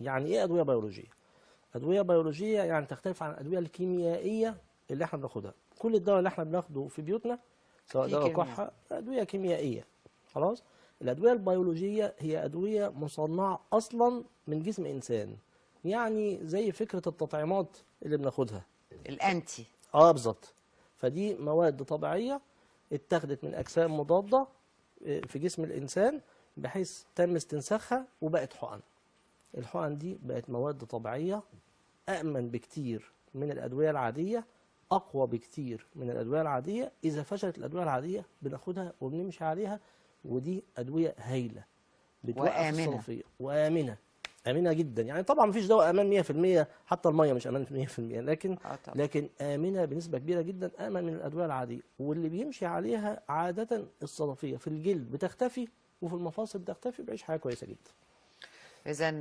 يعني ايه ادويه بيولوجيه؟ ادويه بيولوجيه يعني تختلف عن الادويه الكيميائيه اللي احنا بناخدها. كل الدواء اللي احنا بناخده في بيوتنا سواء في دواء كيمياء. كحه ادويه كيميائيه. خلاص. الادويه البيولوجيه هي ادويه مصنعه اصلا من جسم انسان، يعني زي فكره التطعيمات اللي بناخدها. الانتي. اه بالظبط. فدي مواد طبيعيه اتخذت من اجسام مضاده في جسم الانسان، بحيث تم استنساخها وبقت حقن. الحقن دي بقت مواد طبيعيه أأمن بكتير من الأدوية العادية، أقوى بكتير من الأدوية العادية. إذا فشلت الأدوية العادية بناخدها وبنمشي عليها، ودي أدوية هايلة بتوقف وامنه. الصدفية وآمنة. آمنة جدا، يعني طبعا مفيش دواء أمان 100%، حتى المية مش أمان 100%، لكن اه طبعا. آمنة بنسبة كبيرة جدا، آمن من الأدوية العادية. واللي بيمشي عليها عادة الصدفية في الجلد بتختفي وفي المفاصل بتختفي، بيعيش حياة كويسة جدا. اذا